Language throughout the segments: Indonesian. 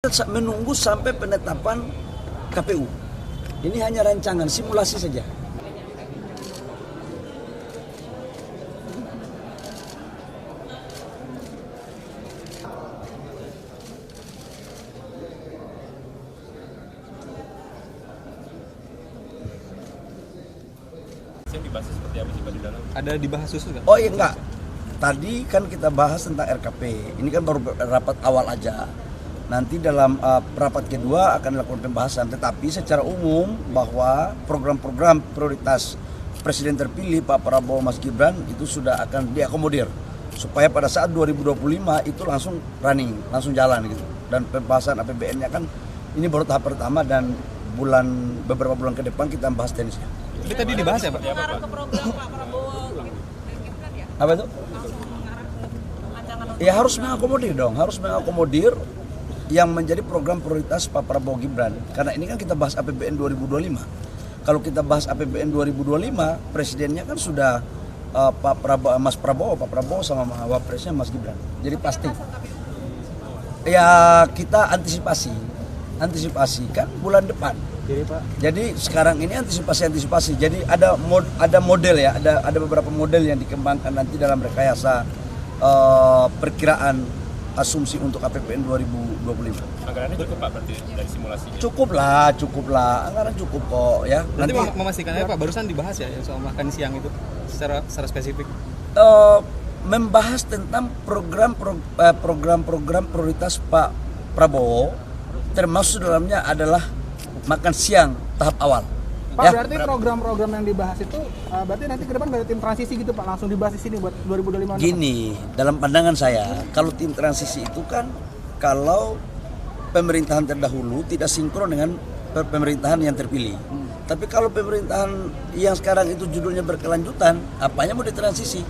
kita menunggu sampai penetapan KPU. Ini hanya rancangan simulasi saja. Yang dibahas seperti apa sih Pak di dalam? Ada dibahas khusus nggak? Oh iya enggak. Tadi kan kita bahas tentang RKP. Ini kan baru rapat awal aja. Nanti dalam rapat kedua akan dilakukan pembahasan. Tetapi secara umum bahwa program-program prioritas Presiden terpilih Pak Prabowo Mas Gibran itu sudah akan diakomodir. Supaya pada saat 2025 itu langsung running, langsung jalan gitu. Dan pembahasan APBN-nya kan ini baru tahap pertama dan beberapa bulan ke depan kita bahas teknisnya. Tapi tadi dibahas ya Pak? Mengarah ke program Pak Prabowo Gibran ya? Apa itu? Langsung mengarah ke rancangan untuk Ya harus mengakomodir dong, harus mengakomodir yang menjadi program prioritas Pak Prabowo Gibran. Karena ini kan kita bahas APBN 2025. Kalau kita bahas APBN 2025, presidennya kan sudah Pak Prabowo sama Wapresnya Mas Gibran. Jadi pasti. Ya kita antisipasi kan bulan depan. Jadi sekarang ini antisipasi. Jadi ada model ya, ada beberapa model yang dikembangkan nanti dalam rekayasa perkiraan asumsi untuk APBN 2025. Anggarannya cukup Pak berarti dari simulasinya? Cukup lah, anggaran cukup kok ya. Nanti memastikannya Pak, barusan dibahas ya yang soal makan siang itu secara spesifik. Membahas tentang program-program prioritas Pak Prabowo, termasuk dalamnya adalah makan siang tahap awal. Pak, ya? berarti program-program yang dibahas itu berarti nanti ke depan ada tim transisi gitu Pak, langsung dibahas di sini buat 2025. Gini, dalam pandangan saya, kalau tim transisi itu kan kalau pemerintahan terdahulu tidak sinkron dengan pemerintahan yang terpilih. Tapi kalau pemerintahan yang sekarang itu judulnya berkelanjutan, apanya mau ditransisi?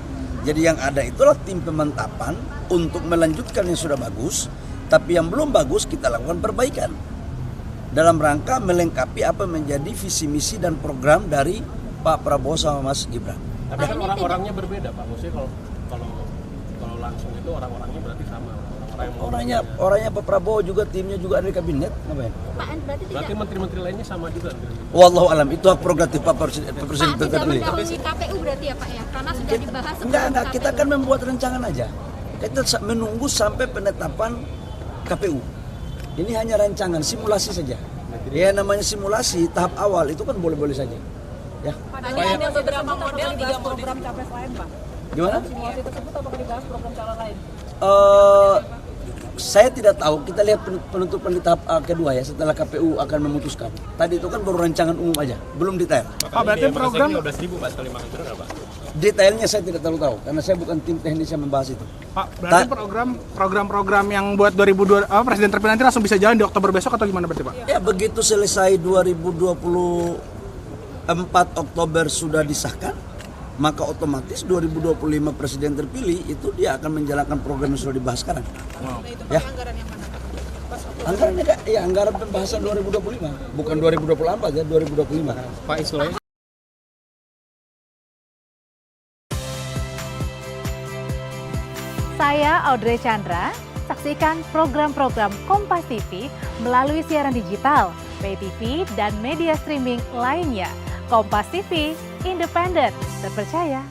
Jadi yang ada itulah tim pemantapan untuk melanjutkan yang sudah bagus, tapi yang belum bagus kita lakukan perbaikan. Dalam rangka melengkapi apa menjadi visi misi dan program dari Pak Prabowo sama Mas Gibran. Tapi kan orang-orangnya berbeda Pak. Maksudnya kalau langsung itu orang-orangnya berarti sama. Orangnya Pak Prabowo juga timnya juga ada di kabinet, ngapain? Berarti menteri-menteri lainnya sama juga. Wallahu alam, itu hak prerogatif Pak Presiden terpilih. mendahului KPU berarti ya Pak ya? Karena sudah dibahas sebelum Enggak, kita KPU. kan membuat rancangan aja. Kita menunggu sampai penetapan KPU. Ini hanya rancangan, simulasi saja. Ya namanya simulasi, tahap awal itu kan boleh-boleh saja. Ya. Padahal ada beberapa model, 3 model. program capres lain Pak? Gimana? Simulasi tersebut apakah dibahas program calon lain? Saya tidak tahu, kita lihat penutupan di tahap kedua ya setelah KPU akan memutuskan. Tadi itu kan baru rancangan umum aja, belum detail. Pak, berarti program 15.000 Pak sekali makan bener Pak? Detailnya saya tidak terlalu tahu karena saya bukan tim teknis yang membahas itu. Pak, berarti program-program yang buat 2002 presiden terpilih nanti langsung bisa jalan di Oktober besok atau gimana berarti Pak? Ya begitu selesai 2024 Oktober sudah disahkan, maka otomatis 2025 presiden terpilih itu dia akan menjalankan program yang sudah dibahas sekarang. Ya. Anggarannya ya anggaran pembahasan 2025, bukan 2024 ya, 2025. Pak isu lain. Saya Audrey Chandra, saksikan program-program Kompas TV melalui siaran digital, pay TV, dan media streaming lainnya. Kompas TV, independen, terpercaya,